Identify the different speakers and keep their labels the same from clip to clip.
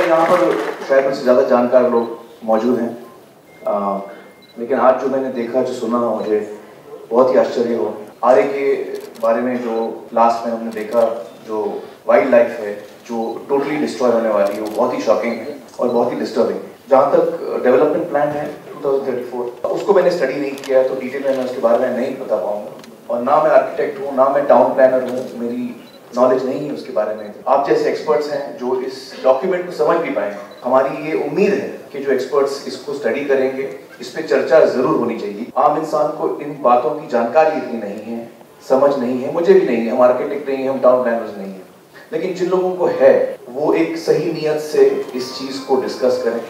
Speaker 1: यहाँ पर शायद मुझसे ज़्यादा जानकार लोग मौजूद हैं, लेकिन आज जो मैंने देखा, जो सुना, मुझे बहुत ही आश्चर्य हुआ। आरे के बारे में जो लास्ट में हमने देखा, जो वाइल्ड लाइफ है जो टोटली डिस्ट्रॉय होने वाली है, वो बहुत ही शॉकिंग है और बहुत ही डिस्टर्बिंग। जहाँ तक डेवलपमेंट प्लान है 2034, उसको मैंने स्टडी नहीं किया तो डिटेल में मैं उसके बारे में नहीं बता पाऊंगा, और ना मैं आर्किटेक्ट हूँ, ना मैं टाउन प्लानर हूँ, मेरी नॉलेज नहीं है उसके बारे में। आप जैसे एक्सपर्ट्स हैं जो इस डॉक्यूमेंट को समझ भी पाएंगे। हमारी ये उम्मीद है कि जो एक्सपर्ट्स इसको स्टडी करेंगे, इस पे चर्चा जरूर होनी चाहिए। आम इंसान को इन बातों की जानकारी इतनी नहीं है, समझ नहीं है, मुझे भी नहीं है, हम आर्किटेक्ट नहीं है, हम टाउन प्लानर्स नहीं है, लेकिन जिन लोगों को है वो एक सही नियत से इस चीज को डिस्कस करें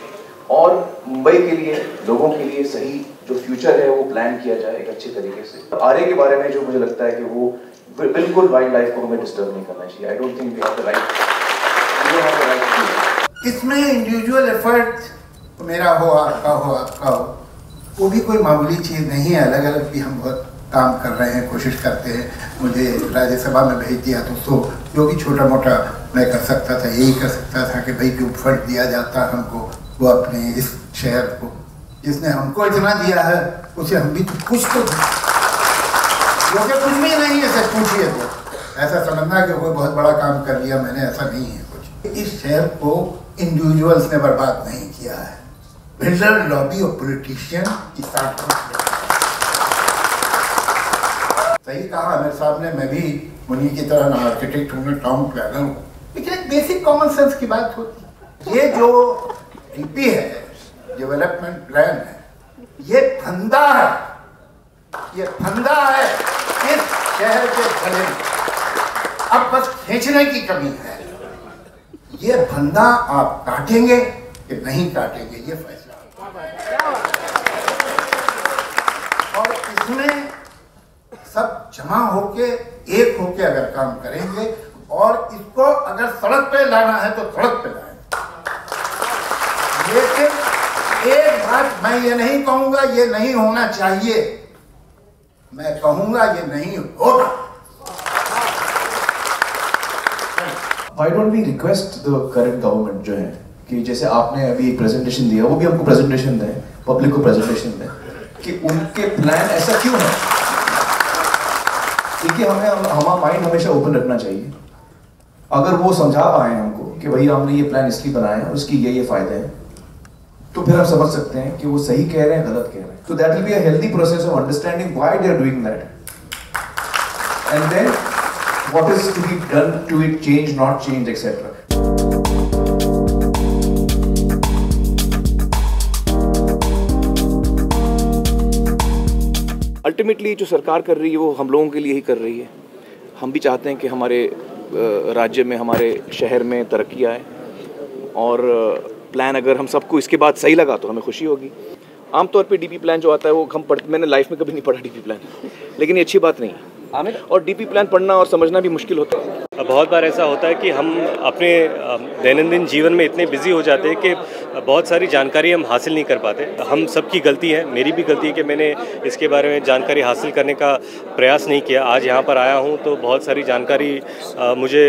Speaker 1: और मुंबई के लिए, लोगों के लिए सही जो फ्यूचर है वो प्लान किया जाए एक अच्छे तरीके से। आरे के बारे में जो मुझे लगता है कि वो बिल्कुल वाइल्ड लाइफ को हमें डिस्टर्ब नहीं करना चाहिए। I don't think we have the right.
Speaker 2: इसमें इंडिविजुअल एफर्ट मेरा हो, आपका हो, आपका हो, वो भी कोई मामूली चीज़ नहीं है। अलग अलग भी हम बहुत काम कर रहे हैं, कोशिश करते हैं। मुझे राज्यसभा में भेज दिया तो जो भी छोटा मोटा मैं कर सकता था, यही कर सकता था कि भाई जो फंड दिया जाता है हमको, वो अपने इस शहर को, जिसने हमको इतना दिया है उसे हम भी कुछ तो, जो कि कुछ भी नहीं है, सच पूछिए तो ऐसा समझना कि कोई बहुत बड़ा काम कर लिया मैंने, ऐसा नहीं है कुछ। इस शहर को इंडिविजुअल्स ने बर्बाद नहीं किया है, बिल्डर लॉबी और पॉलिटिशियन की साथ। सही कहा आमिर साहब ने, मैं भी उन्हीं की तरह ना आर्किटेक्ट हूँ, टाउन प्लानर हूँ, लेकिन एक बेसिक कॉमन सेंस की बात होती है। ये जो डीपी है, डेवलपमेंट प्लान है, ये फंदा है, ये फंदा है इस शहर के गले में। अब बस खींचने की कमी है। ये फंदा आप काटेंगे कि नहीं काटेंगे, ये फैसला। और इसमें सब जमा होके, एक होके अगर काम करेंगे और इसको अगर सड़क पे लाना है तो सड़क पे लाएं। लेकिन एक बात मैं ये नहीं कहूंगा ये नहीं होना चाहिए, मैं कहूंगा ये नहीं होगा।
Speaker 1: Why don't we request the current government जो है कि जैसे आपने अभी एक प्रेजेंटेशन दिया, वो भी हमको प्रेजेंटेशन दें, पब्लिक को प्रेजेंटेशन दें कि उनके प्लान ऐसा क्यों है। देखिए, हमारा माइंड हमेशा ओपन रखना चाहिए। अगर वो समझा पाए हमको कि भाई हमने ये प्लान इसलिए बनाया है, उसकी ये फायदे हैं, तो फिर हम समझ सकते हैं कि वो सही कह रहे हैं, गलत कह रहे हैं। तो that will be a healthy process of understanding why they are doing that, and then what is to be done to it, change, not change, etc. Ultimately जो सरकार कर रही है वो हम लोगों के लिए ही कर रही है। हम भी चाहते हैं कि हमारे राज्य में, हमारे शहर में तरक्की आए, और प्लान अगर हम सबको इसके बाद सही लगा तो हमें खुशी होगी। आमतौर पे डीपी प्लान जो आता है वो मैंने लाइफ में कभी नहीं पढ़ा डीपी प्लान, लेकिन ये अच्छी बात नहीं है। और डीपी प्लान पढ़ना और समझना भी मुश्किल होता है।
Speaker 3: बहुत बार ऐसा होता है कि हम अपने दैनंदिन जीवन में इतने बिजी हो जाते हैं कि बहुत सारी जानकारी हम हासिल नहीं कर पाते। हम सबकी गलती है, मेरी भी गलती है कि मैंने इसके बारे में जानकारी हासिल करने का प्रयास नहीं किया। आज यहाँ पर आया हूँ तो बहुत सारी जानकारी मुझे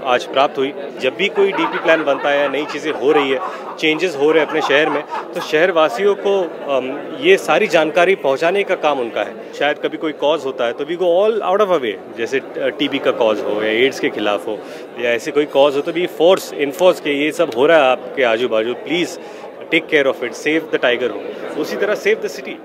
Speaker 3: आज प्राप्त हुई। जब भी कोई डीपी प्लान बनता है, नई चीज़ें हो रही है, चेंजेस हो रहे हैं अपने शहर में, तो शहरवासियों को ये सारी जानकारी पहुँचाने का काम उनका है। शायद कभी कोई कॉज होता है तो we go all out of a way, जैसे टीबी का कॉज हो या एड्स के खिलाफ हो या ऐसे कोई कॉज हो, तो भी इन्फोर्स के ये सब हो रहा है आपके आजू बाजू, please take care of it, save the tiger हो, उसी तरह सेव द सिटी।